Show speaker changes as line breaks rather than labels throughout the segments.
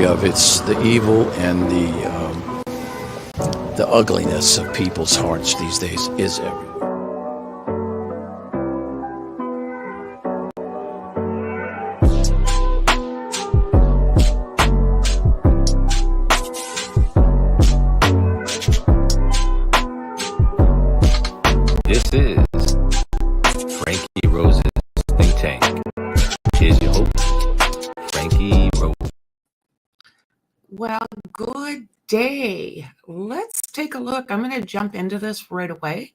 of. It's the evil and the ugliness of people's hearts these days is everywhere.
This is Franky Rose's Think Tank. Here's your host, Franky Rose.
Well, good day. Let's take a look. I'm going to jump into this right away.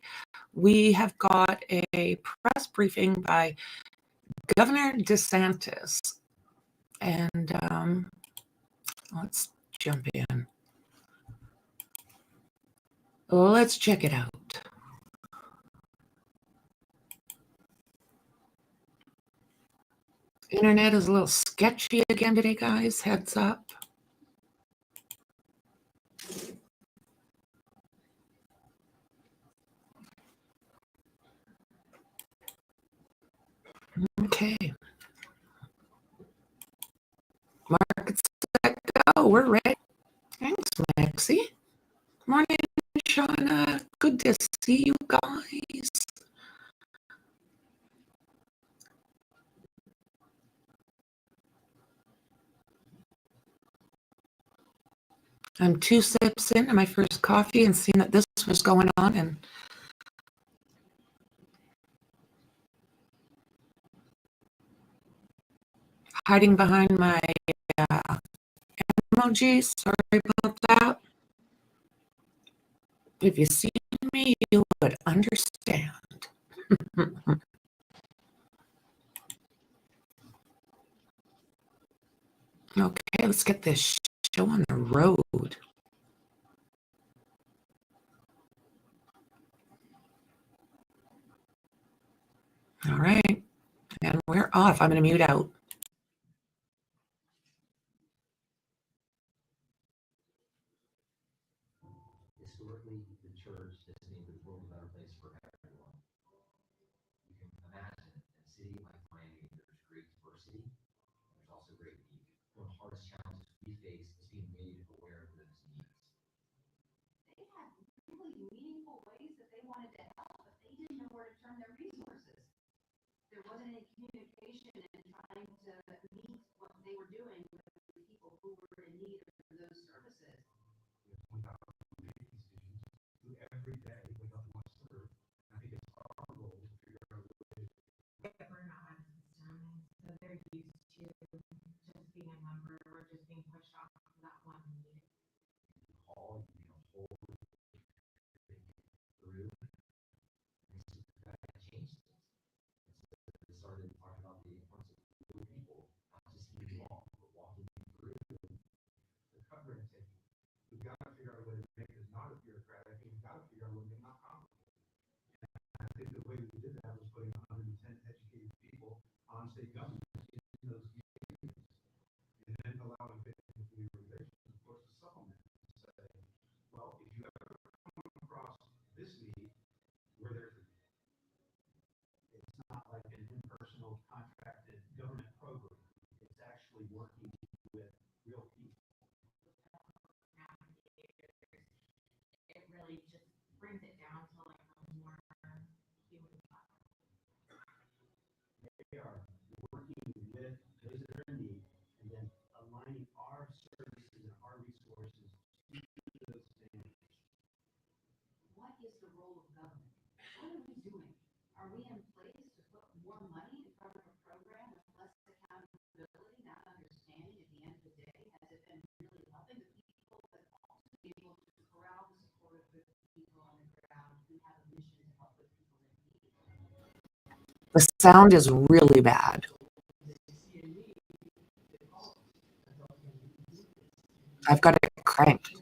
We have got a press briefing by Governor DeSantis. And let's jump in. Let's check it out. Internet is a little sketchy again today, guys. Heads up. Okay. Markets set, go. We're ready. Thanks, Maxie. Morning, Shauna. Good to see you guys. I'm 2 sips into my first coffee and seeing that this was going on and hiding behind my emojis. Sorry about that. If you see me, you would understand. Okay, let's get this show on the road. All right, and we're off. I'm going to mute out.
Historically, the church has made the world a better place for everyone. You can imagine in a city like Miami, there's great diversity, and there's also great need. One of the hardest challenges we face is being made aware of those needs.
They had really meaningful ways that they wanted to help, but they didn't know where to turn their resources. There wasn't any communication in trying to meet what they were doing with the people who were in need of those services.
Every day wake up and want to serve. I think it's our goal to figure out a way.
We're not on system, so they're used to just being a number or just being pushed off of that one need.
Call, you know, hold through. That changed things. They started talking about the importance of real people, not just being along, but walking through
The cut rate taking. We've got to figure out a way to make this not a bureaucratic. We've got to figure out a way to make it not complicated. And I think the way we did that was putting 110 educated people on state government in those meetings, and then allowing faithful organizations, of course, to supplement and say, well, if you ever come across this need, where there's a need. It's not like an impersonal contracted government program. It's actually working with real people.
It really just brings it down to like a more human level.
They are working with those that are in need and then aligning our services and our resources to those standards.
What is the role of government? What are we doing? Are we in place to put more money to cover a program with less accountability, not understanding at the end of the day? Has it been really helping the people, but also be able to corral the support of the people on the ground who have a mission to help with people in need?
The sound is really bad. I've got it cranked.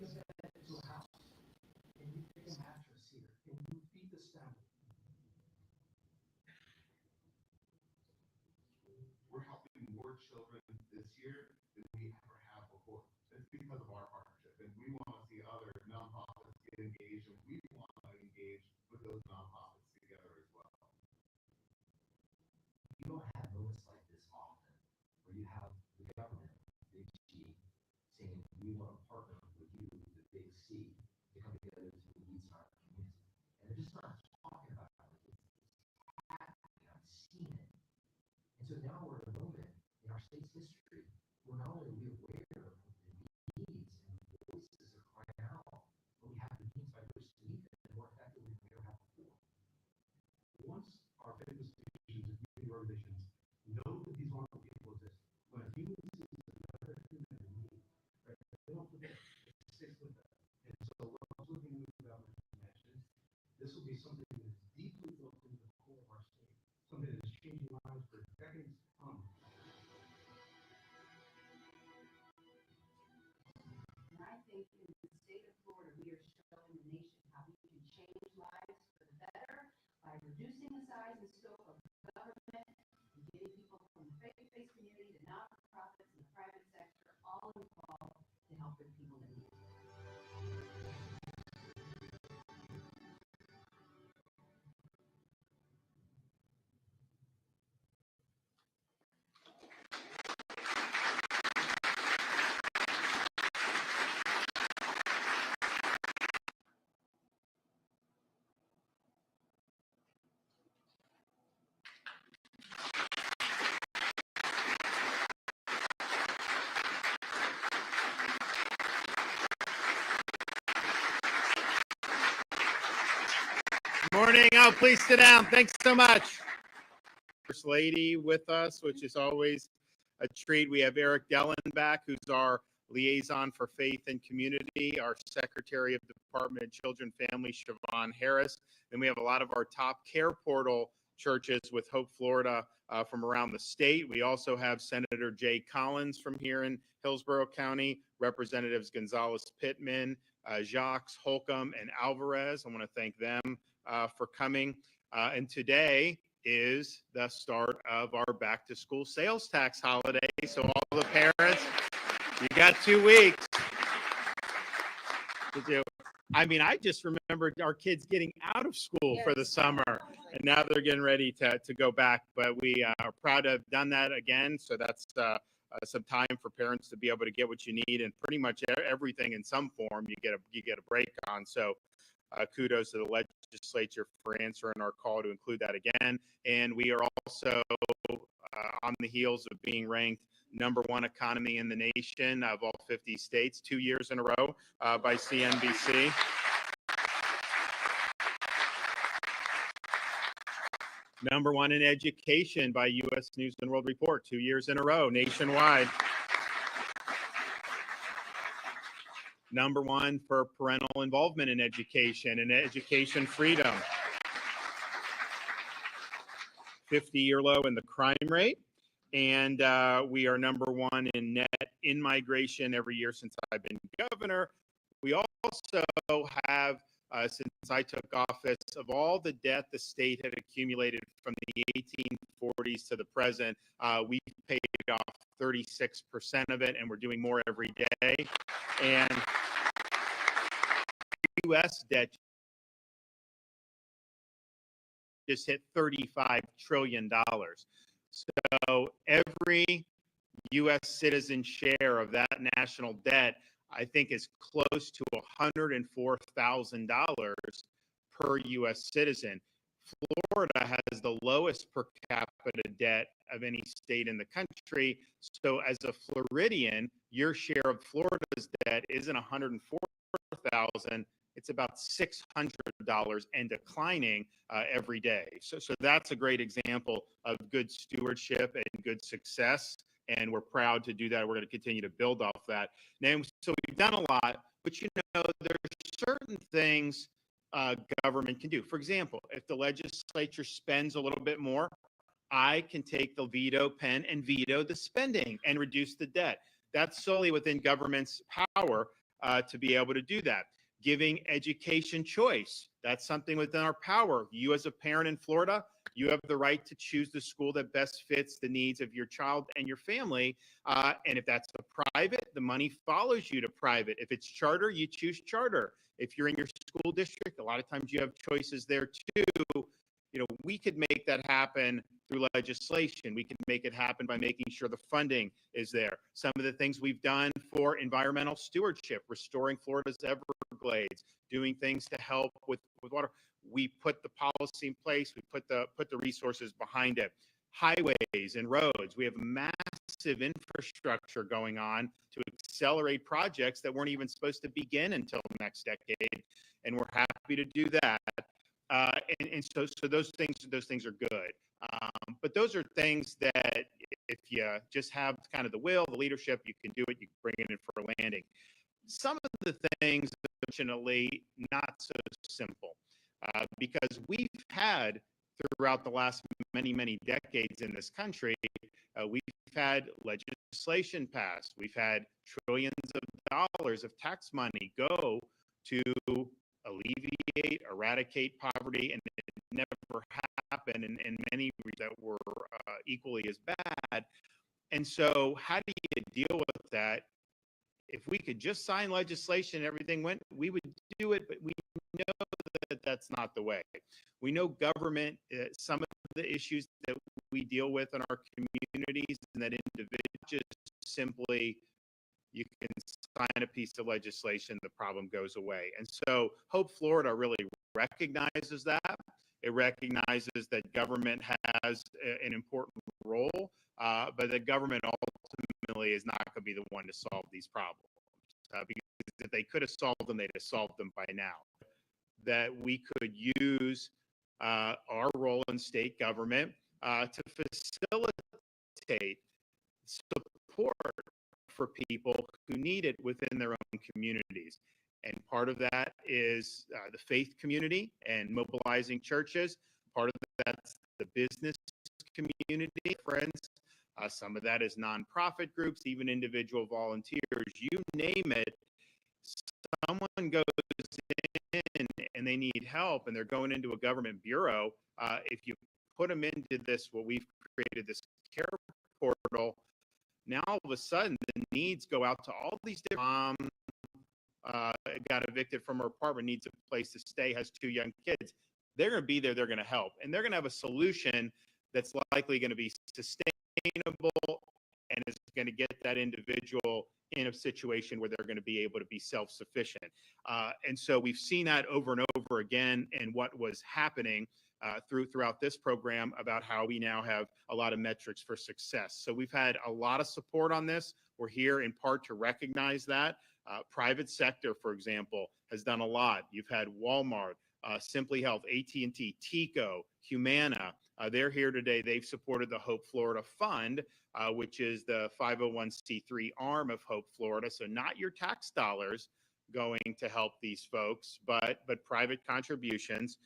We're helping more children this year than we ever have before. It's because of our partnership, and we want to see other nonprofits get engaged, and we want to engage with those nonprofits together as well.
you don't have moments like this often, where you have the government, Big G, saying we want to partner with you, the big C, to come together to lead our community. And they're just not talking about it, it's happening, I'm seeing it. And so now we're in a moment in our state's history where not only are we aware of the needs and the voices are crying out, but we have the means by which to meet them more effectively than we ever have before.
Once our faith institutions and community organizations know that these wonderful people exist, when a human sees another human in need, right, they don't forget, it sticks with them. And so what I was looking at about what you mentioned, this will be something that is deeply built into the core of our state, something that is changing lives for decades to come.
And I think in the state of Florida, we are showing the nation how we can change lives for the better by reducing the size and scope of government and getting people from the faith-based community to nonprofits and the private sector all involved to help the people in need.
Morning. Oh, please sit down. Thanks so much. First Lady with us, which is always a treat. We have Eric Dellen back, who's our liaison for faith and community, our Secretary of the Department of Children, Family, Siobhan Harris. Then we have a lot of our top care portal churches with Hope Florida from around the state. We also have Senator Jay Collins from here in Hillsborough County, Representatives Gonzalez Pittman, Jacques Holcomb, and Alvarez. I want to thank them for coming. And today is the start of our back to school sales tax holiday. So all the parents, you got 2 weeks to do. I mean, I just remembered our kids getting out of school for the summer, and now they're getting ready to go back. But we are proud to have done that again. So that's some time for parents to be able to get what you need, and pretty much everything in some form you get a break on. So kudos to the legislature for answering our call to include that again. And we are also on the heels of being ranked #1 economy in the nation of all 50 states 2 years in a row by CNBC. #1 in education by U.S. News and World Report 2 years in a row nationwide. #1 for parental involvement in education and education freedom. 50-year low in the crime rate. And we are #1 in net in-migration every year since I've been governor. We also have, since I took office, of all the debt the state had accumulated from the 1840s to the present, we've paid off 36% of it, and we're doing more every day. And U.S. debt just hit $35 trillion. So every U.S. citizen share of that national debt, I think, is close to $104,000 per U.S. citizen. Florida has the lowest per capita debt of any state in the country. So as a Floridian, your share of Florida's debt isn't $104,000. It's about $600 and declining every day. So that's a great example of good stewardship and good success. And we're proud to do that. We're going to continue to build off that. Now, so we've done a lot, but there's certain things government can do. For example, if the legislature spends a little bit more, I can take the veto pen and veto the spending and reduce the debt. That's solely within government's power to be able to do that. Giving education choice, that's something within our power. You as a parent in Florida, you have the right to choose the school that best fits the needs of your child and your family. And if that's a private, the money follows you to private. If it's charter, you choose charter. If you're in your school district, a lot of times you have choices there too. We could make that happen through legislation. We can make it happen by making sure the funding is there. Some of the things we've done for environmental stewardship, restoring Florida's Everglades, doing things to help with water. We put the policy in place. We put the resources behind it. Highways and roads. We have massive infrastructure going on to accelerate projects that weren't even supposed to begin until next decade, and we're happy to do that. So those things are good. But those are things that if you just have kind of the will, the leadership, you can do it. You can bring it in for a landing. Some of the things, unfortunately, not so simple, because we've had throughout the last many decades in this country, we've had legislation passed. We've had trillions of dollars of tax money go to alleviate, eradicate poverty, and it never happened, and many that were equally as bad. And so how do you deal with that? If we could just sign legislation and everything went, we would do it, but we know that that's not the way. We know government, some of the issues that we deal with in our communities, and that individuals just simply, you can sign a piece of legislation, the problem goes away. And so Hope Florida really recognizes that. It recognizes that government has an important role, but the government ultimately is not going to be the one to solve these problems. Because if they could have solved them, they'd have solved them by now. That we could use our role in state government to facilitate support for people who need it within their own communities. And part of that is the faith community and mobilizing churches. Part of that's the business community, friends. Some of that is nonprofit groups, even individual volunteers. You name it, someone goes in and they need help and they're going into a government bureau. If you put them into this, what we've created, this care portal, now all of a sudden the needs go out to all these different got evicted from her apartment, needs a place to stay, has 2 young kids. They're going to be there. They're going to help. And they're going to have a solution that's likely going to be sustainable and is going to get that individual in a situation where they're going to be able to be self-sufficient. And so we've seen that over and over again, and what was happening throughout this program about how we now have a lot of metrics for success. So we've had a lot of support on this. We're here in part to recognize that. Private sector, for example, has done a lot. You've had Walmart, Simply Health, AT&T, Tico, Humana. They're here today. They've supported the Hope Florida Fund, which is the 501c3 arm of Hope Florida. So not your tax dollars going to help these folks, but private contributions.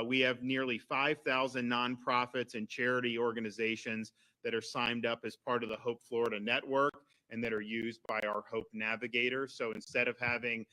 We have nearly 5,000 nonprofits and charity organizations that are signed up as part of the Hope Florida network and that are used by our Hope Navigator. So instead of having,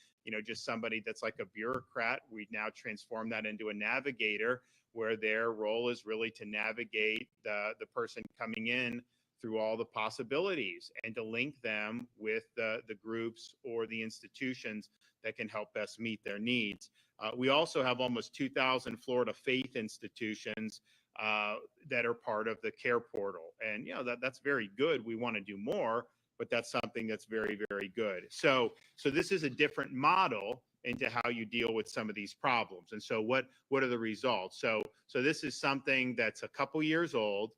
just somebody that's like a bureaucrat, we now transform that into a navigator, where their role is really to navigate the person coming in through all the possibilities and to link them with the groups or the institutions that can help best meet their needs. We also have almost 2,000 Florida faith institutions that are part of the care portal. And, that's very good. We want to do more, but that's something that's very, very good. So this is a different model into how you deal with some of these problems. And so what are the results? So this is something that's a couple years old.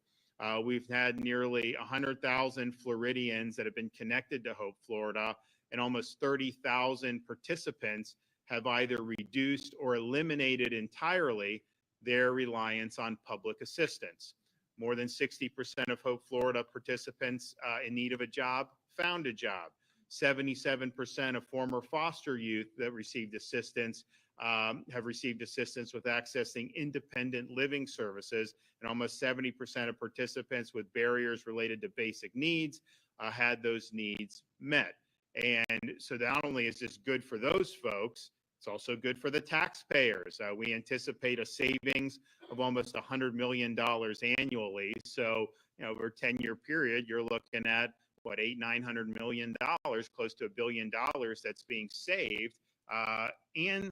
We've had nearly 100,000 Floridians that have been connected to Hope Florida, and almost 30,000 participants have either reduced or eliminated entirely their reliance on public assistance. More than 60% of Hope Florida participants in need of a job found a job. 77% of former foster youth that received assistance have received assistance with accessing independent living services, and almost 70% of participants with barriers related to basic needs had those needs met. And so not only is this good for those folks, it's also good for the taxpayers. We anticipate a savings of almost $100 million annually. So, over a 10-year period, you're looking at what, $800-900 million, close to $1 billion that's being saved. And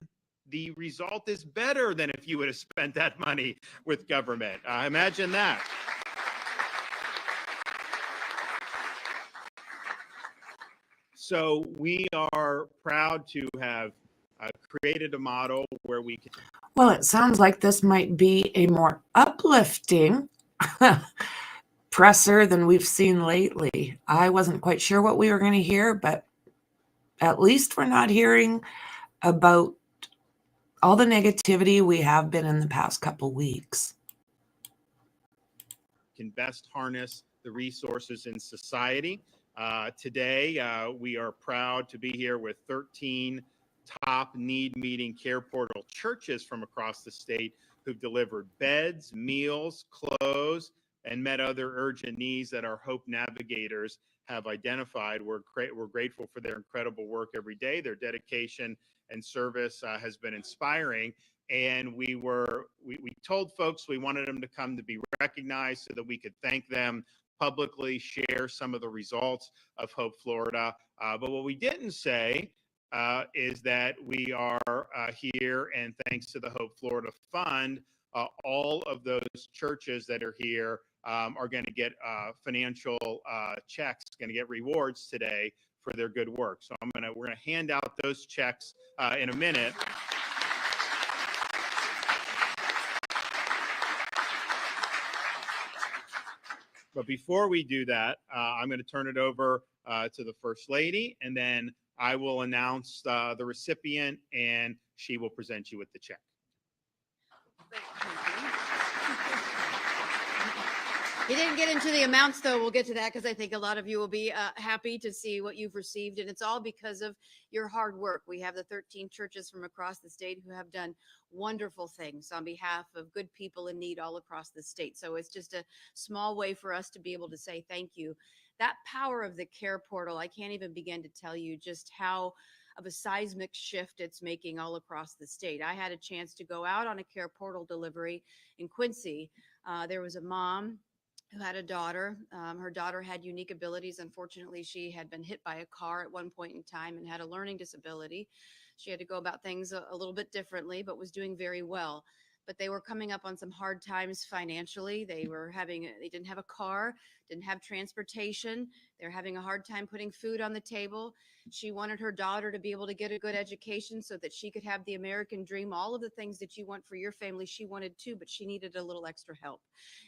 the result is better than if you would have spent that money with government. Imagine that. So we are proud to have created a model where we can.
Well, it sounds like this might be a more uplifting presser than we've seen lately. I wasn't quite sure what we were going to hear, but at least we're not hearing about all the negativity we have been in the past couple weeks.
Can best harness the resources in society. Today, we are proud to be here with 13 top need-meeting care portal churches from across the state who've delivered beds, meals, clothes, and met other urgent needs that our Hope Navigators have identified. We're grateful for their incredible work every day. Their dedication and service has been inspiring. And we told folks we wanted them to come to be recognized so that we could thank them publicly, share some of the results of Hope Florida. But what we didn't say is that we are here, and thanks to the Hope Florida Fund, all of those churches that are here are going to get financial checks, going to get rewards today for their good work. So we're going to hand out those checks in a minute. But before we do that, I'm going to turn it over to the First Lady, and then I will announce the recipient, and she will present you with the check.
He didn't get into the amounts, though. We'll get to that because I think a lot of you will be happy to see what you've received. And it's all because of your hard work. We have the 13 churches from across the state who have done wonderful things on behalf of good people in need all across the state. So it's just a small way for us to be able to say thank you. That power of the care portal, I can't even begin to tell you just how of a seismic shift it's making all across the state. I had a chance to go out on a care portal delivery in Quincy. There was a mom who had a daughter. Her daughter had unique abilities. Unfortunately, she had been hit by a car at one point in time and had a learning disability. She had to go about things a little bit differently, but was doing very well. But they were coming up on some hard times financially. They didn't have a car, didn't have transportation. They're having a hard time putting food on the table. She wanted her daughter to be able to get a good education so that she could have the American dream, all of the things that you want for your family, she wanted too, but she needed a little extra help.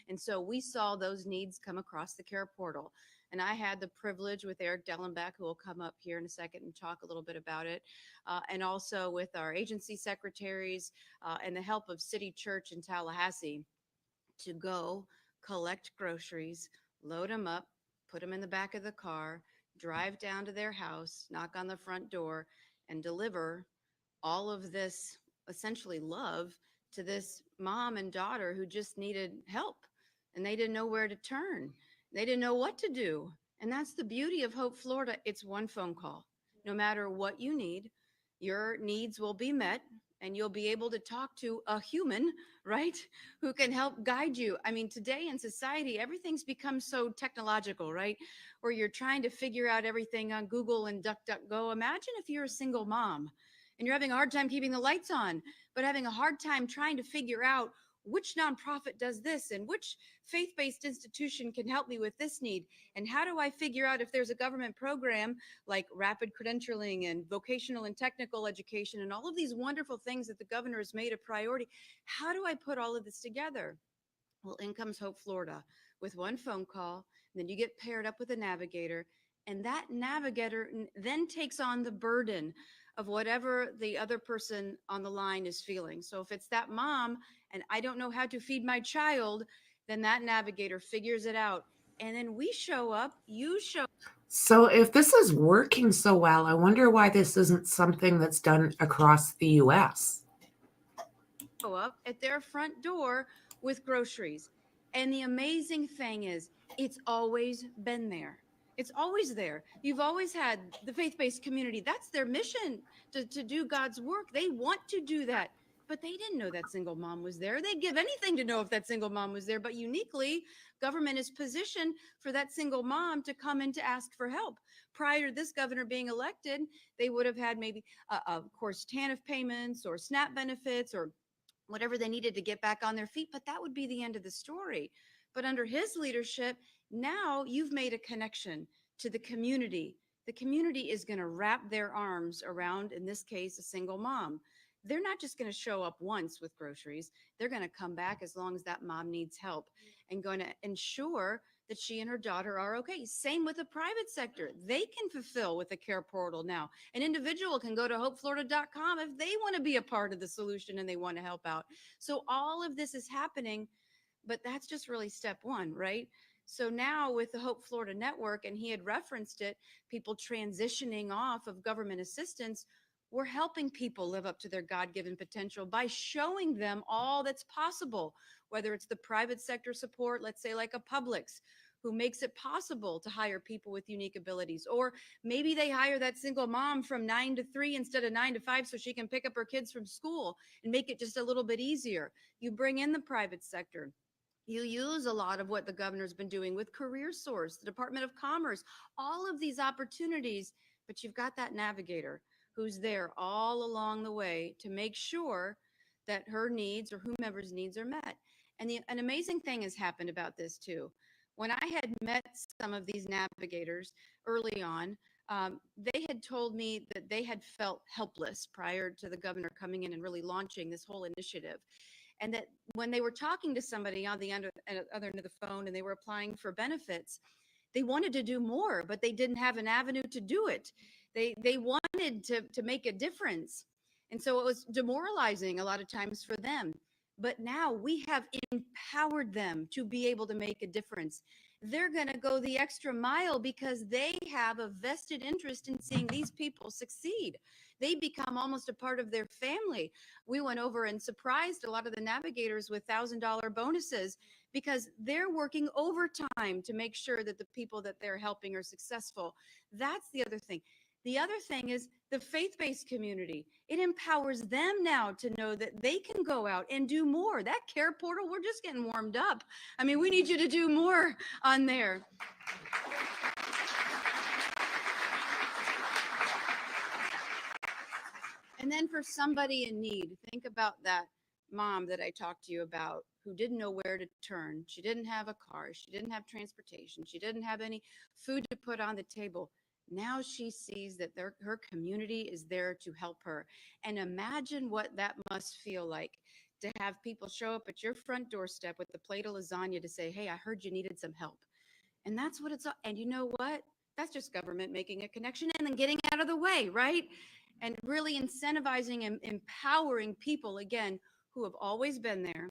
And so we saw those needs come across the care portal. And I had the privilege with Eric Dellenbeck, who will come up here in a second and talk a little bit about it, and also with our agency secretaries and the help of City Church in Tallahassee to go collect groceries, load them up, put them in the back of the car, drive down to their house, knock on the front door, and deliver all of this essentially love to this mom and daughter who just needed help. And they didn't know where to turn. They didn't know what to do. And that's the beauty of Hope Florida. It's one phone call. No matter what you need, your needs will be met, and you'll be able to talk to a human, right, who can help guide you. I mean, today in society, everything's become so technological, right, where you're trying to figure out everything on Google and DuckDuckGo. Imagine if you're a single mom and you're having a hard time keeping the lights on, but having a hard time trying to figure out which nonprofit does this and which faith-based institution can help me with this need. And how do I figure out if there's a government program like rapid credentialing and vocational and technical education and all of these wonderful things that the governor has made a priority? How do I put all of this together? Well, in comes Hope Florida with one phone call. And then you get paired up with a navigator, and that navigator then takes on the burden of whatever the other person on the line is feeling. So if it's that mom and I don't know how to feed my child, then that navigator figures it out. And then we show up, you show.
So if this is working so well, I wonder why this isn't something that's done across the U.S.
Up at their front door with groceries. And the amazing thing is, it's always been there. It's always there. You've always had the faith-based community. That's their mission, to do God's work. They want to do that. But they didn't know that single mom was there. They'd give anything to know if that single mom was there. But uniquely, government is positioned for that single mom to come in to ask for help. Prior to this governor being elected, they would have had maybe, of course, TANF payments or SNAP benefits or whatever they needed to get back on their feet. But that would be the end of the story. But under his leadership, now you've made a connection to the community. the community is going to wrap their arms around, in this case, a single mom. They're not just going to show up once with groceries. They're going to come back as long as that mom needs help and going to ensure that she and her daughter are okay. Same with the private sector. They can fulfill with the care portal now. An individual can go to hopeflorida.com if they want to be a part of the solution and they want to help out. So all of this is happening, but that's just really step one, right? So now with the Hope Florida Network, and he had referenced it, people transitioning off of government assistance, we're helping people live up to their God-given potential by showing them all that's possible, whether it's the private sector support, let's say like a Publix, who makes it possible to hire people with unique abilities. Or maybe they hire that single mom from 9 to 3 instead of 9 to 5 so she can pick up her kids from school and make it just a little bit easier. You bring in the private sector. You use a lot of what the governor's been doing with Career Source, the Department of Commerce, all of these opportunities, but you've got that navigator who's there all along the way to make sure that her needs or whomever's needs are met. And an amazing thing has happened about this too. When I had met some of these navigators early on, they had told me that they had felt helpless prior to the governor coming in and really launching this whole initiative. And that when they were talking to somebody on the other end of the phone and they were applying for benefits, they wanted to do more, but they didn't have an avenue to do it. They wanted to make a difference. And so it was demoralizing a lot of times for them. But now we have empowered them to be able to make a difference. They're going to go the extra mile because they have a vested interest in seeing these people succeed. They become almost a part of their family. We went over and surprised a lot of the navigators with $1,000 bonuses because they're working overtime to make sure that the people that they're helping are successful. That's the other thing. The other thing is the faith-based community. It empowers them now to know that they can go out and do more. That care portal, we're just getting warmed up. I mean, we need you to do more on there. And then for somebody in need, think about that mom that I talked to you about who didn't know where to turn. She didn't have a car. She didn't have transportation. She didn't have any food to put on the table. Now she sees that her community is there to help her. And imagine what that must feel like to have people show up at your front doorstep with a plate of lasagna to say, hey, I heard you needed some help. And that's what it's, and you know what? That's just government making a connection and then getting out of the way, right? And really incentivizing and empowering people, again, who have always been there,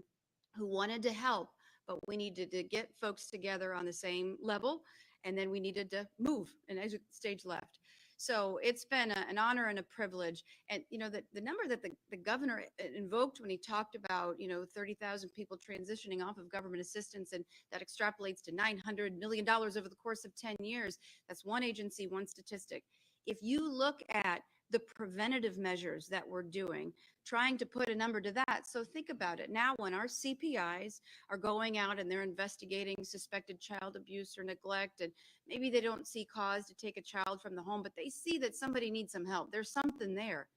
who wanted to help, but we needed to get folks together on the same level. And then we needed to move and exit stage left. So it's been an honor and a privilege. And, you know, the number that the governor invoked when he talked about, 30,000 people transitioning off of government assistance, and that extrapolates to $900 million over the course of 10 years. That's one agency, one statistic. If you look at the preventative measures that we're doing, trying to put a number to that. So think about it. Now, when our CPIs are going out and they're investigating suspected child abuse or neglect, and maybe they don't see cause to take a child from the home, but they see that somebody needs some help. There's something there.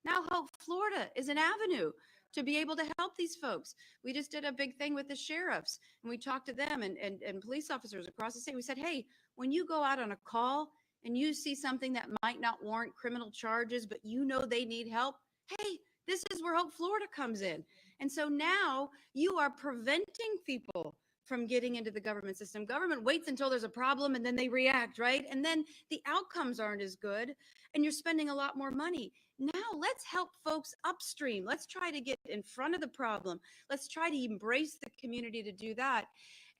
Now, Hope Florida is an avenue to be able to help these folks. We just did a big thing with the sheriffs, and we talked to them and police officers across the state. We said, hey, when you go out on a call and you see something that might not warrant criminal charges, but you know they need help, hey, this is where Hope Florida comes in. And so now you are preventing people from getting into the government system. Government waits until there's a problem and then they react, right? And then the outcomes aren't as good and you're spending a lot more money. Now let's help folks upstream. Let's try to get in front of the problem. Let's try to embrace the community to do that.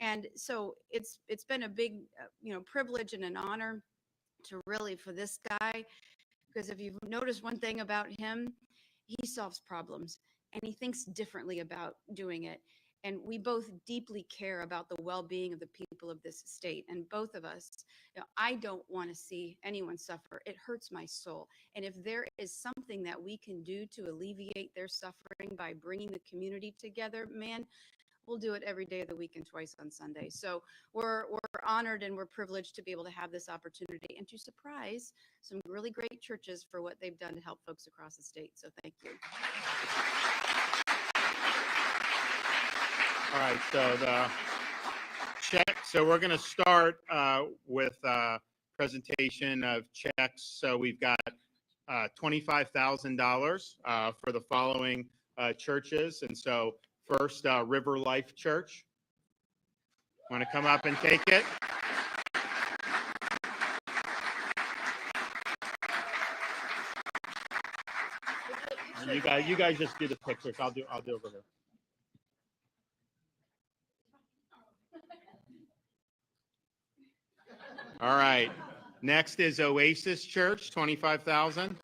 And so it's been a big, privilege and an honor to really, for this guy, because if you've noticed one thing about him, he solves problems and he thinks differently about doing it. And we both deeply care about the well-being of the people of this state. And both of us, I don't want to see anyone suffer. It hurts my soul. And if there is something that we can do to alleviate their suffering by bringing the community together, man, we'll do it every day of the week and twice on Sunday. So we're honored and we're privileged to be able to have this opportunity and to surprise some really great churches for what they've done to help folks across the state. So thank you.
All right, so the check. So we're going to start with presentation of checks. So we've got $25,000 for the following churches. And so first, River Life Church. Want to come up and take it? You guys just do the pictures. I'll do over here. All right. Next is Oasis Church, 25,000.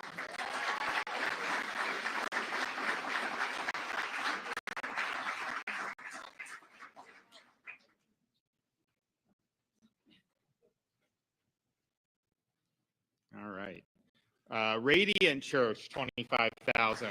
All right. Radiant Church, 25,000.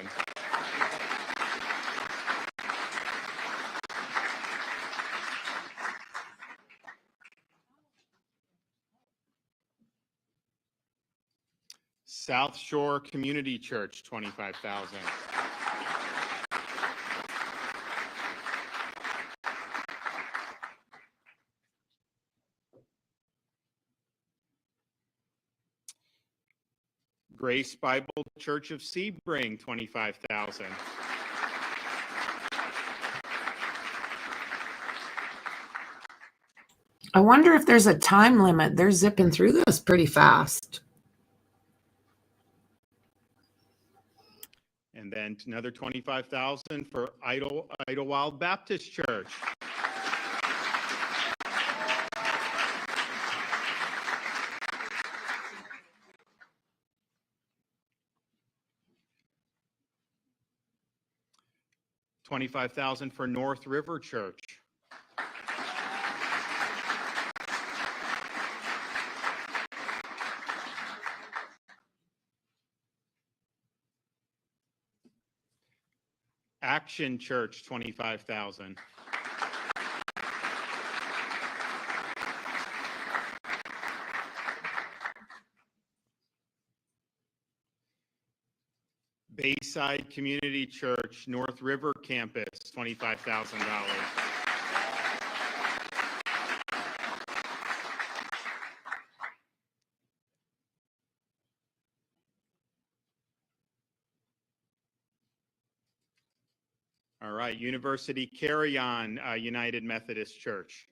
South Shore Community Church, 25,000. Grace Bible Church of Sebring, 25,000.
I wonder if there's a time limit. They're zipping through this pretty fast.
And then another 25,000 for Idlewild Baptist Church. $25,000 for North River Church. Action Church, 25,000. Bayside Community Church, North River Campus, $25,000. All right, University Carry On United Methodist Church.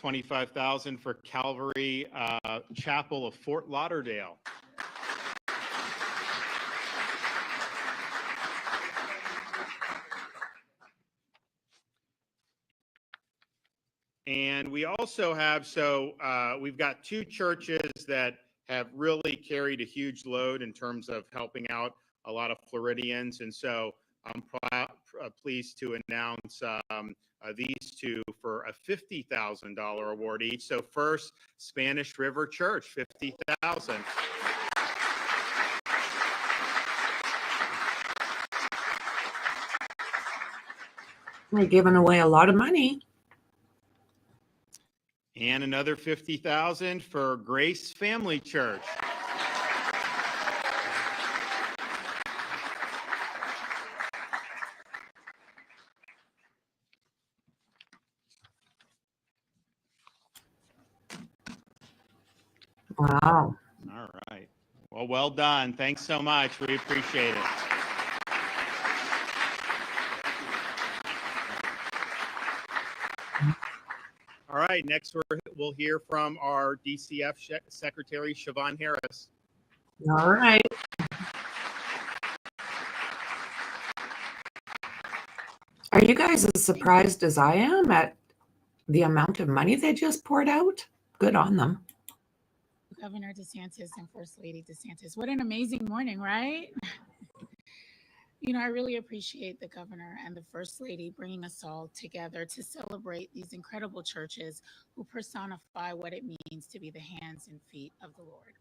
$25,000 for Calvary Chapel of Fort Lauderdale. And we also have, we've got two churches that have really carried a huge load in terms of helping out a lot of Floridians. And so I'm pleased to announce these two for a $50,000 award each. So first, Spanish River Church, $50,000.
They're giving away a lot of money.
And another $50,000 for Grace Family Church.
Wow.
All right. Well done. Thanks so much. We appreciate it. All right. Next, we'll hear from our DCF Secretary, Siobhan Harris.
All right. Are you guys as surprised as I am at the amount of money they just poured out? Good on them.
Governor DeSantis and First Lady DeSantis. What an amazing morning, right? You know, I really appreciate the governor and the First Lady bringing us all together to celebrate these incredible churches who personify what it means to be the hands and feet of the Lord.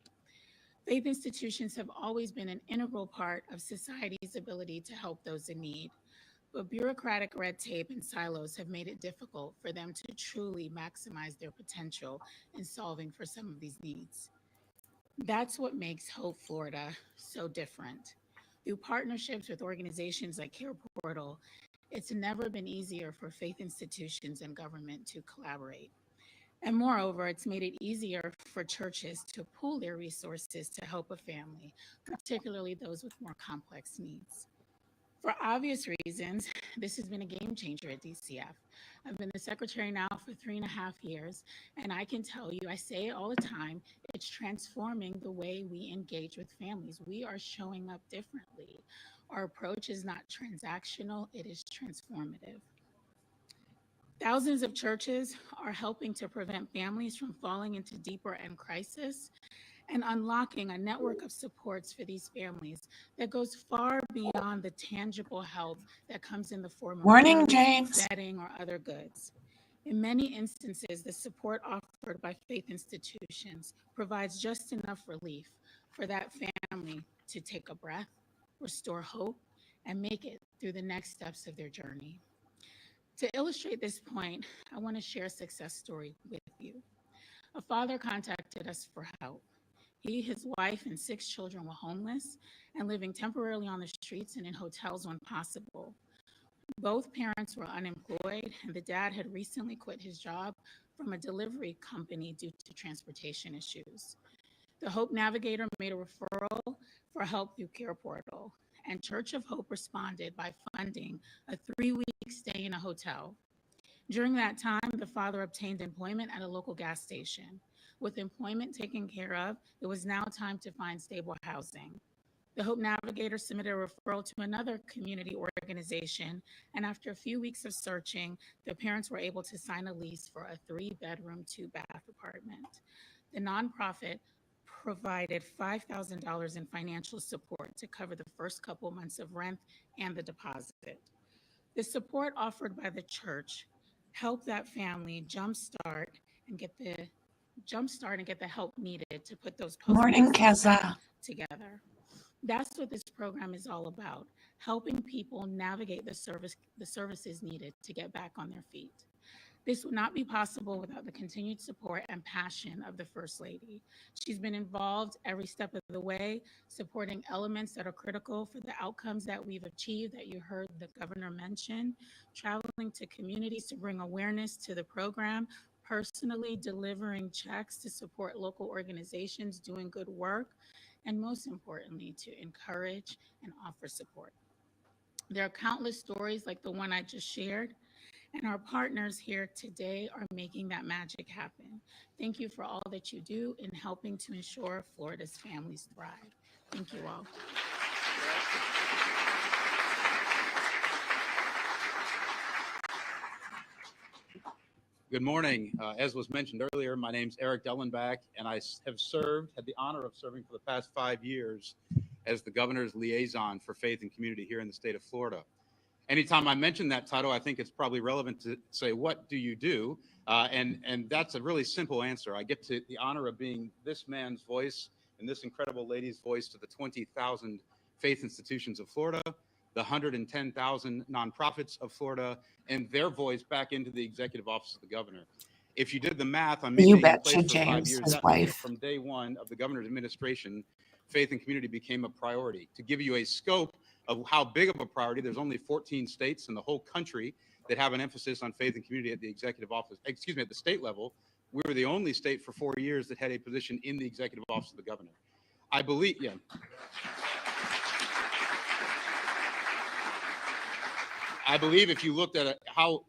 Faith institutions have always been an integral part of society's ability to help those in need, but bureaucratic red tape and silos have made it difficult for them to truly maximize their potential in solving for some of these needs. That's what makes Hope Florida so different. Through partnerships with organizations like Care Portal, it's never been easier for faith institutions and government to collaborate. And moreover, it's made it easier for churches to pool their resources to help a family, particularly those with more complex needs. For obvious reasons, this has been a game changer at DCF. I've been the secretary now for 3.5 years, and I can tell you, I say it all the time, it's transforming the way we engage with families. We are showing up differently. Our approach is not transactional, it is transformative. Thousands of churches are helping to prevent families from falling into deeper end crisis and unlocking a network of supports for these families that goes far beyond the tangible help that comes in the form of
Morning,
food,
James.
bedding, or other goods. In many instances, the support offered by faith institutions provides just enough relief for that family to take a breath, restore hope, and make it through the next steps of their journey. To illustrate this point, I want to share a success story with you. A father contacted us for help. He, his wife, and 6 children were homeless and living temporarily on the streets and in hotels when possible. Both parents were unemployed, and the dad had recently quit his job from a delivery company due to transportation issues. The Hope Navigator made a referral for help through Care Portal, and Church of Hope responded by funding a 3-week stay in a hotel. During that time, the father obtained employment at a local gas station. With employment taken care of, it was now time to find stable housing. The Hope Navigator submitted a referral to another community organization, and after a few weeks of searching, the parents were able to sign a lease for a 3-bedroom, 2-bath apartment. The nonprofit provided $5,000 in financial support to cover the first couple months of rent and the deposit. The support offered by the church helped that family jumpstart and get the help needed to put those
Morning,
puzzle pieces
Keza.
together. That's what this program is all about, helping people navigate the services needed to get back on their feet. This would not be possible without the continued support and passion of the First Lady. She's been involved every step of the way, supporting elements that are critical for the outcomes that we've achieved that you heard the governor mention, traveling to communities to bring awareness to the program, personally delivering checks to support local organizations doing good work, and most importantly, to encourage and offer support. There are countless stories like the one I just shared, and our partners here today are making that magic happen. Thank you for all that you do in helping to ensure Florida's families thrive. Thank you all.
Good morning. As was mentioned earlier, my name's Eric Dellenbach, and I had the honor of serving for the past 5 years as the governor's liaison for faith and community here in the state of Florida. Anytime I mention that title, I think it's probably relevant to say, what do you do? And that's a really simple answer. I get to the honor of being this man's voice and this incredible lady's voice to the 20,000 faith institutions of Florida, the 110,000 nonprofits of Florida, and their voice back into the executive office of the governor. If you did the math on me
You
being in
betcha,
place for 5
James,
years,
his
that means that
wife.
from day one of the governor's administration, faith and community became a priority. To give you a scope of how big of a priority, there's only 14 states in the whole country that have an emphasis on faith and community at the executive office, at the state level. We were the only state for 4 years that had a position in the executive office of the governor. I believe, I believe if you looked at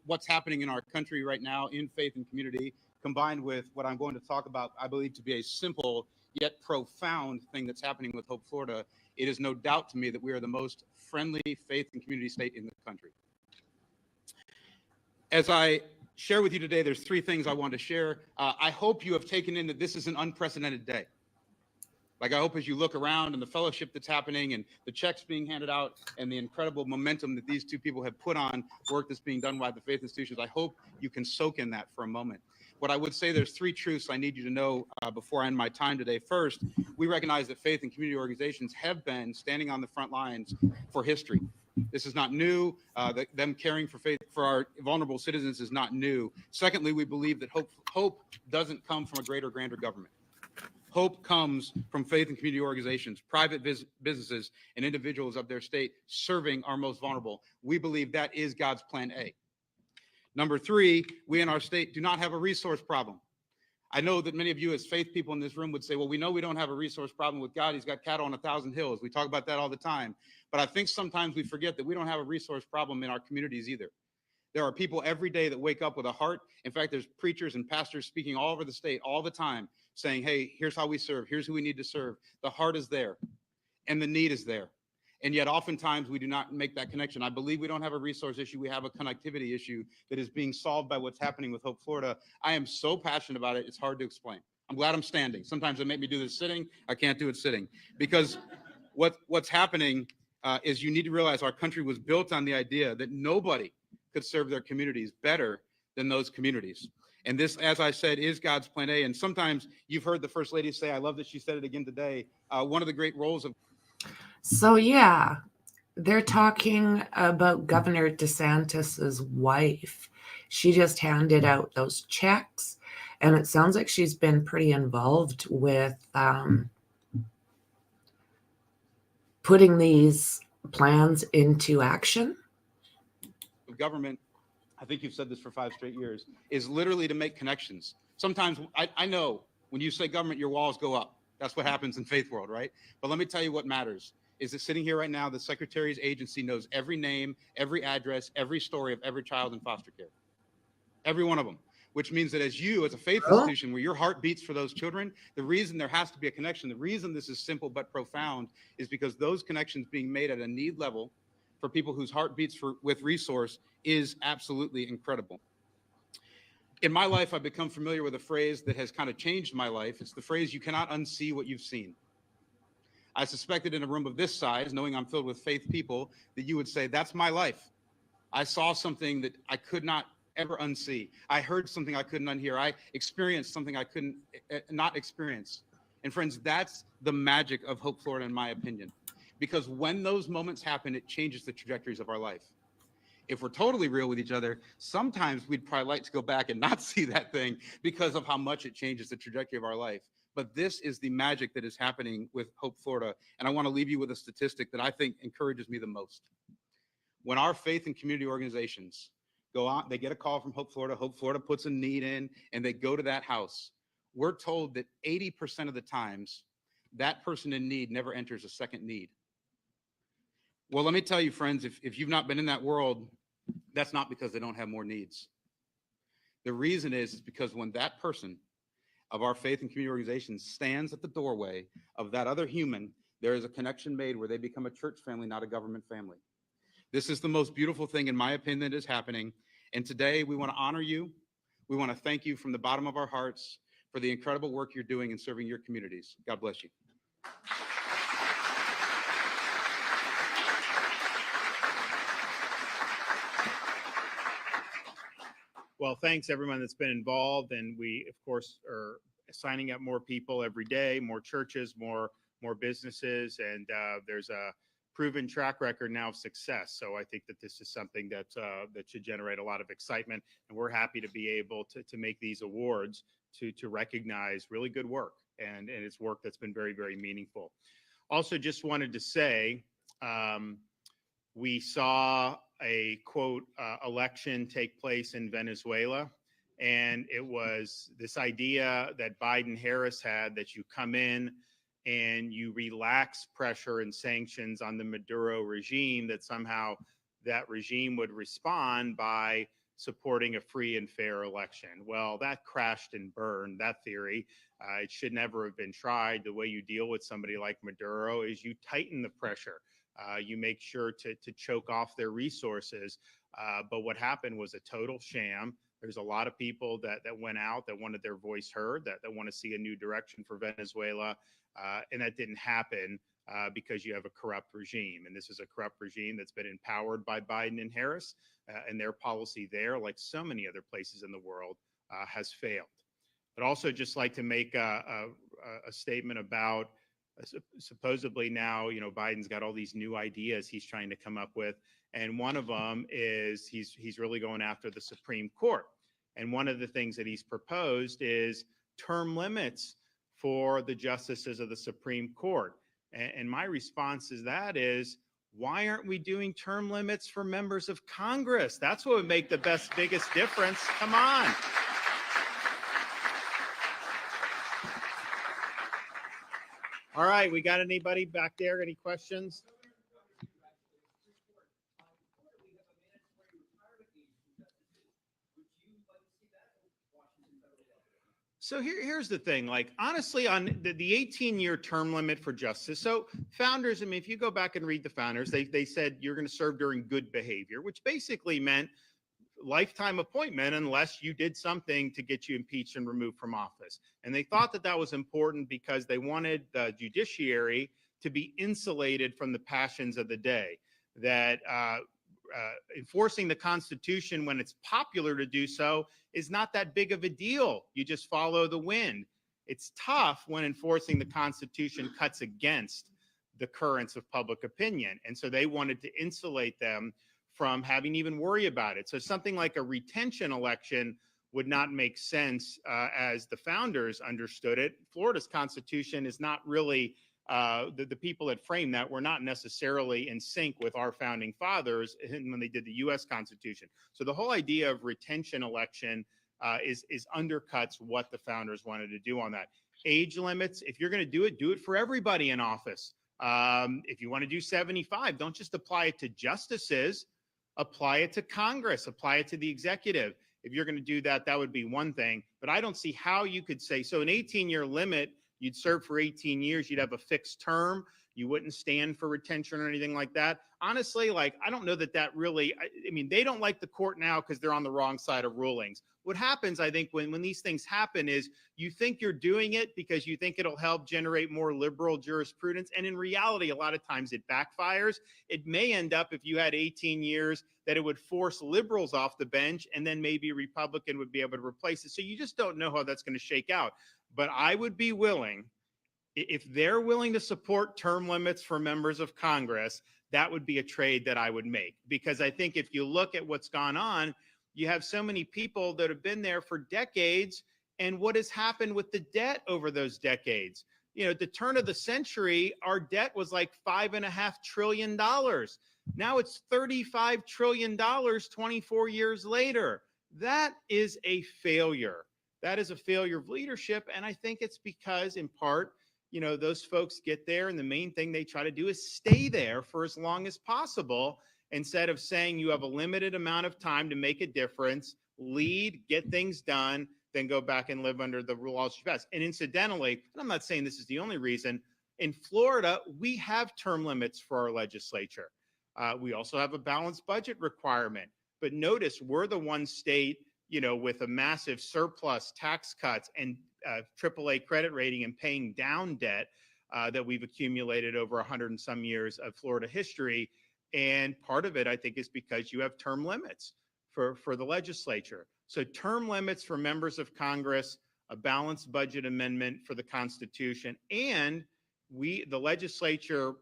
what's happening in our country right now in faith and community, combined with what I'm going to talk about, I believe to be a simple yet profound thing that's happening with Hope Florida, it is no doubt to me that we are the most friendly faith and community state in the country. As I share with you today, there's 3 things I want to share. I hope you have taken in that this is an unprecedented day. Like, I hope as you look around and the fellowship that's happening and the checks being handed out and the incredible momentum that these 2 people have put on work that's being done by the faith institutions, I hope you can soak in that for a moment. What I would say, there's 3 truths I need you to know before I end my time today. First, we recognize that faith and community organizations have been standing on the front lines for history. This is not new. Them caring for faith for our vulnerable citizens is not new. Secondly, we believe that hope doesn't come from a greater, grander government. Hope comes from faith and community organizations, private businesses, and individuals of their state serving our most vulnerable. We believe that is God's plan A. Number three, we in our state do not have a resource problem. I know that many of you as faith people in this room would say, well, we know we don't have a resource problem with God. He's got cattle on 1,000 hills. We talk about that all the time. But I think sometimes we forget that we don't have a resource problem in our communities either. There are people every day that wake up with a heart. In fact, there's preachers and pastors speaking all over the state all the time saying, hey, here's how we serve. Here's who we need to serve. The heart is there and the need is there. And yet oftentimes we do not make that connection. I believe we don't have a resource issue. We have a connectivity issue that is being solved by what's happening with Hope Florida. I am so passionate about it. It's hard to explain. I'm glad I'm standing. Sometimes they make me do this sitting. I can't do it sitting because what's happening is you need to realize our country was built on the idea that nobody could serve their communities better than those communities. And this, as I said, is God's plan A. And sometimes you've heard the First Lady say, I love that she said it again today, one of the great roles of.
So yeah, they're talking about Governor DeSantis's wife. She just handed out those checks, and it sounds like she's been pretty involved with putting these plans into action.
Government, I think you've said this for 5 straight years, is literally to make connections. Sometimes I know when you say government, your walls go up. That's what happens in faith world, right? But let me tell you what matters is that sitting here right now, the Secretary's agency knows every name, every address, every story of every child in foster care. Every one of them, which means that as you, as a faith institution where your heart beats for those children, the reason there has to be a connection, the reason this is simple but profound is because those connections being made at a need level for people whose heart beats with resource is absolutely incredible. In my life, I've become familiar with a phrase that has kind of changed my life. It's the phrase, you cannot unsee what you've seen. I suspected in a room of this size, knowing I'm filled with faith people, that you would say, that's my life. I saw something that I could not ever unsee. I heard something I couldn't unhear. I experienced something I couldn't not experience. And friends, that's the magic of Hope Florida, in my opinion. Because when those moments happen, it changes the trajectories of our life. If we're totally real with each other, sometimes we'd probably like to go back and not see that thing because of how much it changes the trajectory of our life. But this is the magic that is happening with Hope Florida. And I want to leave you with a statistic that I think encourages me the most. When our faith and community organizations go out, they get a call from Hope Florida puts a need in, and they go to that house. We're told that 80% of the times, that person in need never enters a second need. Well, let me tell you, friends, if you've not been in that world, that's not because they don't have more needs. The reason is because when that person of our faith and community organizations stands at the doorway of that other human, there is a connection made where they become a church family, not a government family. This is the most beautiful thing, in my opinion, that is happening. And today we want to honor you. We want to thank you from the bottom of our hearts for the incredible work you're doing in serving your communities. God bless you.
Well, thanks everyone that's been involved, and we of course are signing up more people every day, more churches, more businesses, and there's a proven track record now of success. So I think that this is something that should generate a lot of excitement, and we're happy to be able to make these awards to recognize really good work, and it's work that's been very, very meaningful. Also, just wanted to say, we saw a quote election take place in Venezuela, and it was this idea that Biden-Harris had that you come in and you relax pressure and sanctions on the Maduro regime, that somehow that regime would respond by supporting a free and fair election. Well, that crashed and burned, that theory. It should never have been tried. The way you deal with somebody like Maduro is you tighten the pressure. You make sure to choke off their resources. But what happened was a total sham. There's a lot of people that went out, that wanted their voice heard, that want to see a new direction for Venezuela. And that didn't happen because you have a corrupt regime. And this is a corrupt regime that's been empowered by Biden and Harris. And their policy there, like so many other places in the world, has failed. But also just like to make a statement about supposedly now, you know, Biden's got all these new ideas he's trying to come up with. And one of them is he's really going after the Supreme Court. And one of the things that he's proposed is term limits for the justices of the Supreme Court. And my response to that is, why aren't we doing term limits for members of Congress? That's what would make the biggest difference. Come on. All right, we got anybody back there? Any questions? So here's the thing, like, honestly, on the 18-year term limit for justice. So founders, I mean, if you go back and read the founders, they said you're going to serve during good behavior, which basically meant lifetime appointment unless you did something to get you impeached and removed from office. And they thought that that was important because they wanted the judiciary to be insulated from the passions of the day, that enforcing the Constitution when it's popular to do so is not that big of a deal. You just follow the wind. It's tough when enforcing the Constitution cuts against the currents of public opinion. And so they wanted to insulate them from having to even worry about it. So something like a retention election would not make sense as the founders understood it. Florida's Constitution is not really the people that framed that were not necessarily in sync with our founding fathers when they did the U.S. Constitution. So the whole idea of retention election is undercuts what the founders wanted to do on that. Age limits, if you're going to do it for everybody in office. If you want to do 75, don't just apply it to justices, apply it to Congress, apply it to the executive. If you're going to do that, that would be one thing. But I don't see how you could say, so an 18-year limit, you'd serve for 18 years, you'd have a fixed term, you wouldn't stand for retention or anything like that. Honestly, like, I don't know that that really, I mean, they don't like the court now because they're on the wrong side of rulings. What happens, I think, when these things happen is you think you're doing it because you think it'll help generate more liberal jurisprudence. And in reality, a lot of times it backfires. It may end up, if you had 18 years, that it would force liberals off the bench, and then maybe a Republican would be able to replace it. So you just don't know how that's going to shake out. But I would be willing, if they're willing to support term limits for members of Congress, that would be a trade that I would make. Because I think if you look at what's gone on, you have so many people that have been there for decades, and what has happened with the debt over those decades. You know, at the turn of the century, our debt was like $5.5 trillion. Now it's $35 trillion 24 years later. That is a failure. That is a failure of leadership. And I think it's because, in part, you know, those folks get there and the main thing they try to do is stay there for as long as possible, instead of saying you have a limited amount of time to make a difference, lead, get things done, then go back and live under the laws you pass. And incidentally, and I'm not saying this is the only reason, in Florida, we have term limits for our legislature. We also have a balanced budget requirement. But notice, we're the one state, you know, with a massive surplus, tax cuts, and AAA credit rating, and paying down debt that we've accumulated over 100 and some years of Florida history. And part of it, I think, is because you have term limits for the legislature. So term limits for members of Congress, a balanced budget amendment for the Constitution, and the legislature,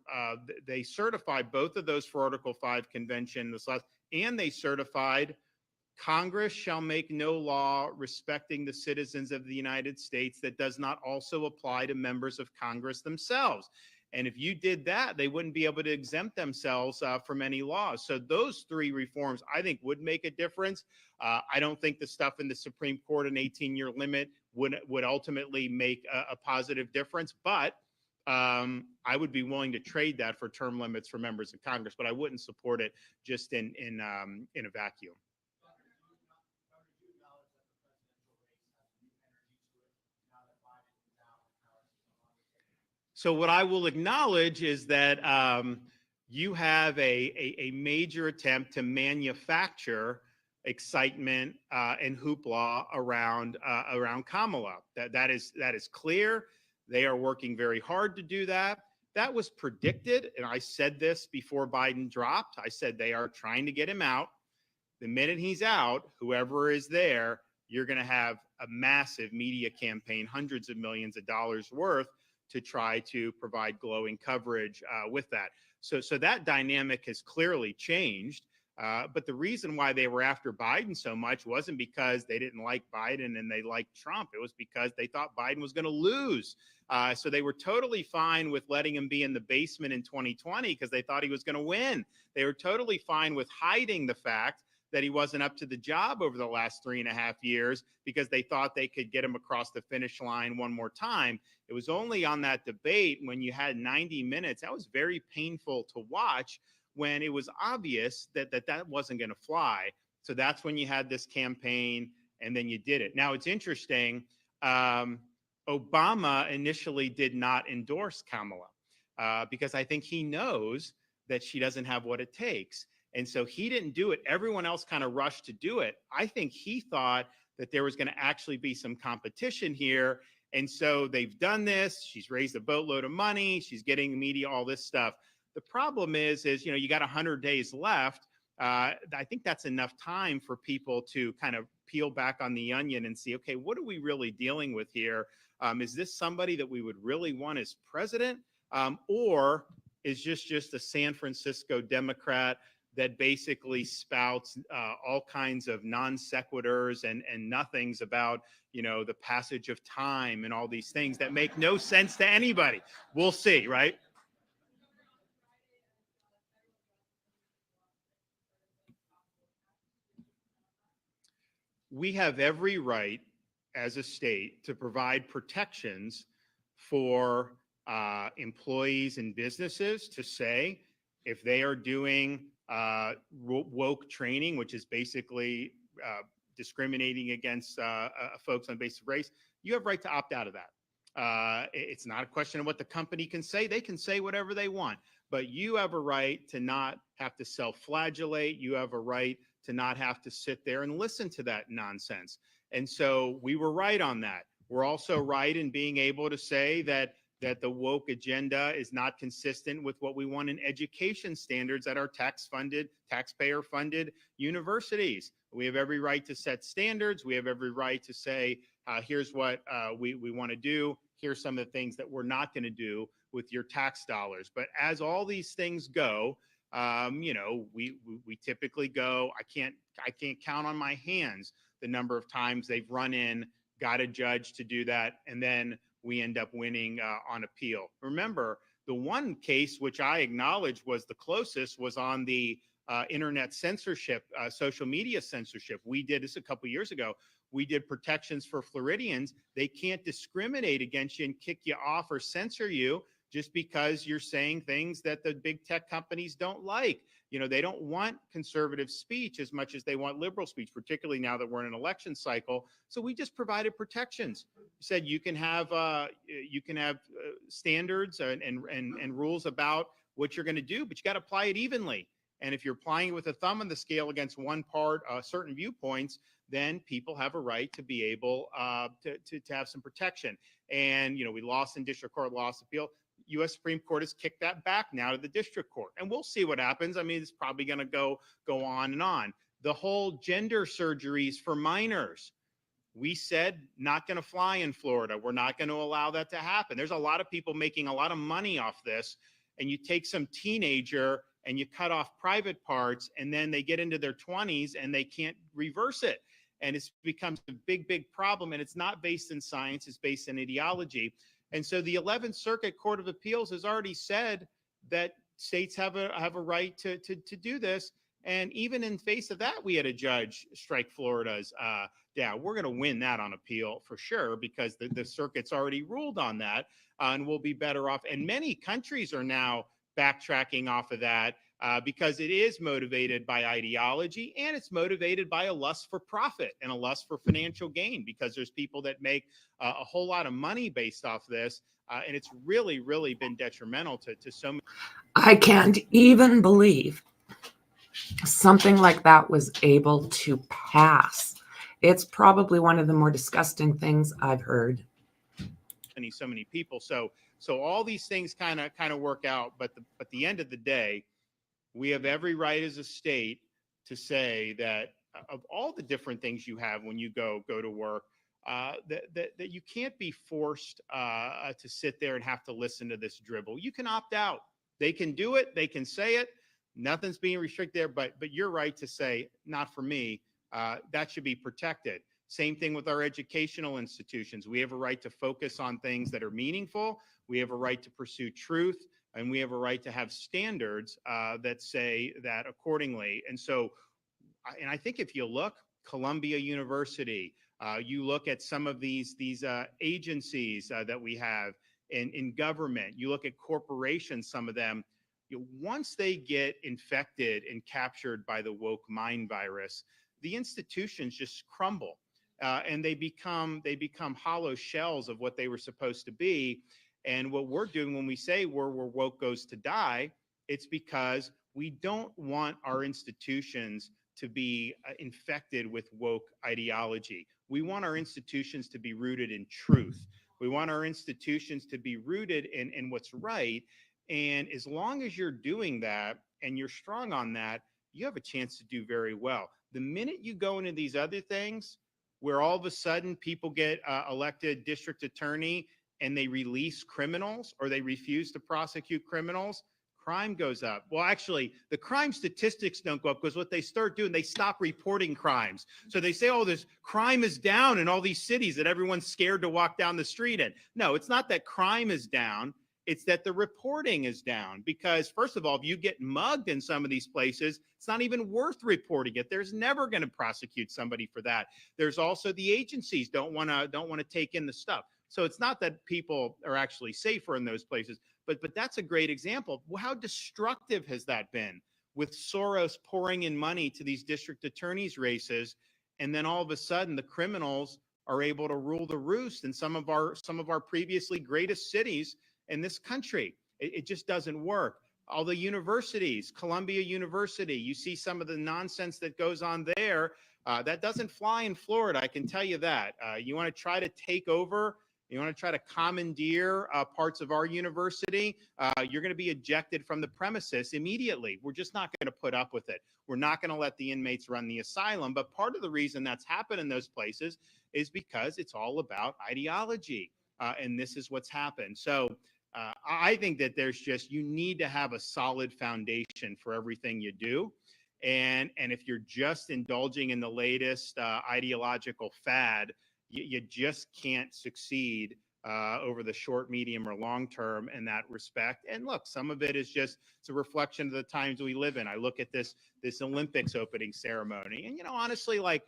they certified both of those for Article 5 convention this last, and they certified Congress shall make no law respecting the citizens of the United States that does not also apply to members of Congress themselves. And if you did that, they wouldn't be able to exempt themselves from any laws. So those three reforms, I think, would make a difference. I don't think the stuff in the Supreme Court, an 18-year limit, would ultimately make a positive difference. But I would be willing to trade that for term limits for members of Congress, but I wouldn't support it just in a vacuum. So what I will acknowledge is that you have a major attempt to manufacture excitement and hoopla around Kamala. That is clear. They are working very hard to do that. That was predicted, and I said this before Biden dropped. I said they are trying to get him out. The minute he's out, whoever is there, you're going to have a massive media campaign, hundreds of millions of dollars worth, to try to provide glowing coverage with that. So that dynamic has clearly changed. But the reason why they were after Biden so much wasn't because they didn't like Biden and they liked Trump. It was because they thought Biden was going to lose. So they were totally fine with letting him be in the basement in 2020 because they thought he was going to win. They were totally fine with hiding the fact that he wasn't up to the job over the last 3.5 years because they thought they could get him across the finish line one more time. It was only on that debate when you had 90 minutes. That was very painful to watch when it was obvious that that wasn't going to fly. So that's when you had this campaign and then you did it. Now it's interesting. Obama initially did not endorse Kamala because I think he knows that she doesn't have what it takes. And so he didn't do it. Everyone else kind of rushed to do it. I think he thought that there was going to actually be some competition here. And so they've done this. She's raised a boatload of money. She's getting the media, all this stuff. The problem is, you know, you got 100 days left. I think that's enough time for people to kind of peel back on the onion and see, okay, what are we really dealing with here? Is this somebody that we would really want as president? Or is just a San Francisco Democrat that basically spouts all kinds of non sequiturs and nothings about, you know, the passage of time and all these things that make no sense to anybody? We'll see, right? We have every right as a state to provide protections for employees and businesses to say if they are doing woke training, which is basically discriminating against folks on basis of race, you have right to opt out of that. It's not a question of what the company can say. They can say whatever they want, but you have a right to not have to self-flagellate. You have a right to not have to sit there and listen to that nonsense. And so we were right on that. We're also right in being able to say that the woke agenda is not consistent with what we want in education standards at our taxpayer-funded universities. We have every right to set standards. We have every right to say, here's what we want to do. Here's some of the things that we're not going to do with your tax dollars. But as all these things go, you know, we typically go, I can't count on my hands the number of times they've run in, got a judge to do that, and then we end up winning on appeal. Remember, the one case which I acknowledge was the closest was on the internet censorship, social media censorship. We did this a couple years ago. We did protections for Floridians. They can't discriminate against you and kick you off or censor you just because you're saying things that the big tech companies don't like. You know, they don't want conservative speech as much as they want liberal speech, particularly now that we're in an election cycle. So we just provided protections. We said you can have standards and rules about what you're going to do, but you got to apply it evenly. And if you're applying it with a thumb on the scale against one part, certain viewpoints, then people have a right to be able to have some protection. And, you know, we lost in district court, lost appeal. U.S. Supreme Court has kicked that back now to the district court, and we'll see what happens. I mean, it's probably going to go on and on. The whole gender surgeries for minors, we said not going to fly in Florida. We're not going to allow that to happen. There's a lot of people making a lot of money off this, and you take some teenager and you cut off private parts, and then they get into their 20s and they can't reverse it. And it becomes a big, big problem. And it's not based in science, it's based in ideology. And so the 11th Circuit Court of Appeals has already said that states have a right to do this. And even in face of that, we had a judge strike Florida's down. We're going to win that on appeal for sure, because the circuit's already ruled on that, and we'll be better off. And many countries are now backtracking off of that because it is motivated by ideology, and it's motivated by a lust for profit and a lust for financial gain, because there's people that make a whole lot of money based off this. And it's really, really been detrimental to so many.
I can't even believe something like that was able to pass. It's probably one of the more disgusting things I've heard.
So many people. So all these things kind of work out. But at the end of the day, we have every right as a state to say that of all the different things you have when you go to work, that you can't be forced to sit there and have to listen to this dribble. You can opt out. They can do it. They can say it. Nothing's being restricted there, but you're right to say, not for me. That should be protected. Same thing with our educational institutions. We have a right to focus on things that are meaningful. We have a right to pursue truth, and we have a right to have standards that say that accordingly. And so, and I think if you look, Columbia University, you look at some of these agencies that we have in government, you look at corporations, some of them, once they get infected and captured by the woke mind virus, the institutions just crumble. And they become hollow shells of what they were supposed to be. And what we're doing when we say where woke goes to die, it's because we don't want our institutions to be infected with woke ideology. We want our institutions to be rooted in truth. We want our institutions to be rooted in what's right. And as long as you're doing that and you're strong on that, you have a chance to do very well. The minute you go into these other things, where all of a sudden people get elected district attorney and they release criminals or they refuse to prosecute criminals, crime goes up. Well, actually, the crime statistics don't go up because what they start doing, they stop reporting crimes. So they say, oh, this crime is down in all these cities that everyone's scared to walk down the street in. No, it's not that crime is down. It's that the reporting is down because, first of all, if you get mugged in some of these places, it's not even worth reporting it. There's never going to prosecute somebody for that. There's also the agencies don't want to take in the stuff. So it's not that people are actually safer in those places, but that's a great example. How destructive has that been with Soros pouring in money to these district attorneys races, and then all of a sudden the criminals are able to rule the roost in some of our previously greatest cities in this country. It just doesn't work. All the universities, Columbia University, you see some of the nonsense that goes on there. That doesn't fly in Florida, I can tell you that. You want to try to take over, you want to try to commandeer parts of our university, you're going to be ejected from the premises immediately. We're just not going to put up with it. We're not going to let the inmates run the asylum. But part of the reason that's happened in those places is because it's all about ideology. And this is what's happened. So I think that you need to have a solid foundation for everything you do. And if you're just indulging in the latest ideological fad, you just can't succeed over the short, medium, or long term in that respect. And look, some of it is just, it's a reflection of the times we live in. I look at this Olympics opening ceremony, and, honestly, like,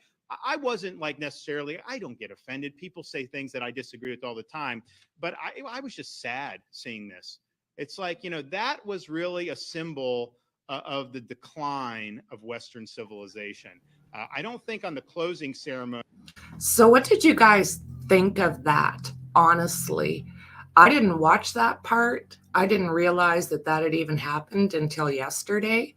I wasn't like necessarily, I don't get offended. People say things that I disagree with all the time, but I was just sad seeing this. It's like, that was really a symbol of the decline of Western civilization. I don't think on the closing ceremony.
So what did you guys think of that? Honestly, I didn't watch that part. I didn't realize that had even happened until yesterday.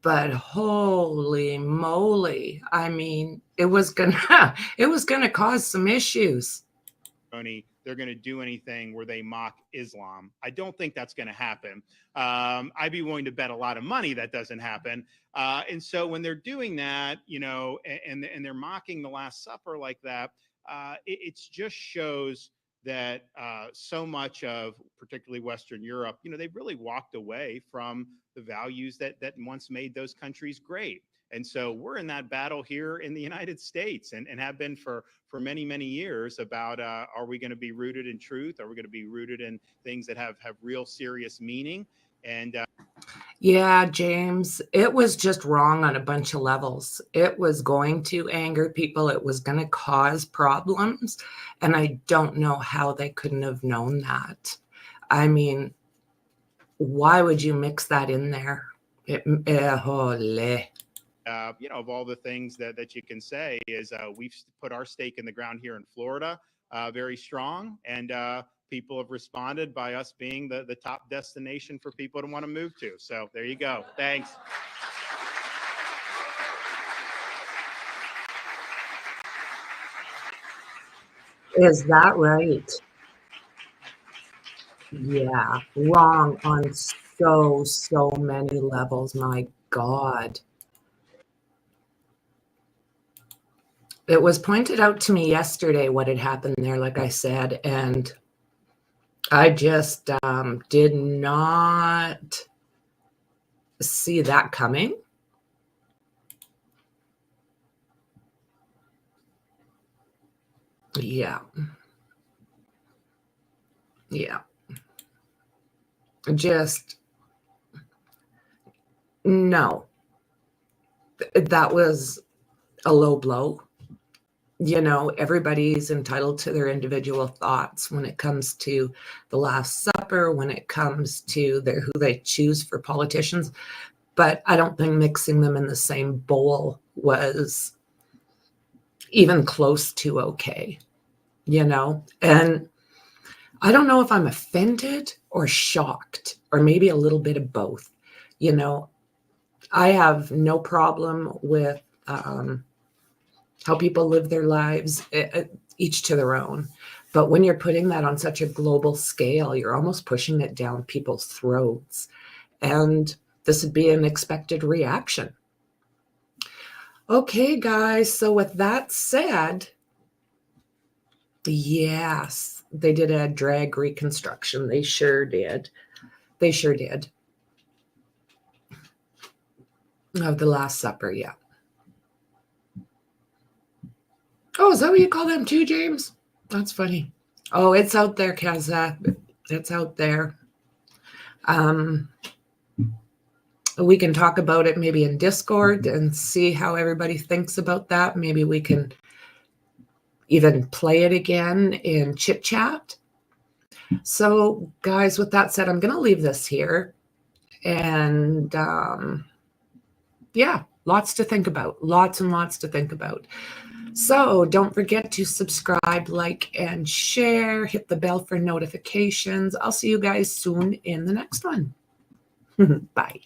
But holy moly, I mean, it was gonna cause some issues.
They're going to do anything where they mock Islam. I don't think that's going to happen. I'd be willing to bet a lot of money that doesn't happen. And so when they're doing that, and they're mocking the Last Supper like that, it just shows that so much of particularly Western Europe, they've really walked away from the values that once made those countries great. And so we're in that battle here in the United States and have been for many, many years about are we going to be rooted in truth? Are we going to be rooted in things that have real serious meaning? And
yeah, James, it was just wrong on a bunch of levels. It was going to anger people. It was going to cause problems. And I don't know how they couldn't have known that. I mean, why would you mix that in there?
Of all the things that you can say is we've put our stake in the ground here in Florida very strong, and people have responded by us being the top destination for people to want to move to. So there you go. Thanks.
Is that right? Yeah, wrong on so many levels. My God. It was pointed out to me yesterday what had happened there, like I said, and I just did not see that coming. Yeah. Yeah. Just no. That was a low blow. You know, everybody's entitled to their individual thoughts when it comes to the Last Supper, when it comes to who they choose for politicians. But I don't think mixing them in the same bowl was even close to okay, you know? And I don't know if I'm offended or shocked, or maybe a little bit of both. You know, I have no problem with how people live their lives, each to their own. But when you're putting that on such a global scale, you're almost pushing it down people's throats. And this would be an expected reaction. Okay, guys. So with that said, yes, they did a drag reconstruction. They sure did. They sure did. Of the Last Supper, yeah. Oh, is that what you call them too, James? That's funny. Oh, it's out there, Kaza. It's out there. We can talk about it maybe in Discord and see how everybody thinks about that. Maybe we can even play it again in chit chat. So guys, with that said, I'm going to leave this here. And yeah, lots to think about. Lots and lots to think about. So don't forget to subscribe, like, and share. Hit the bell for notifications. I'll see you guys soon in the next one. Bye.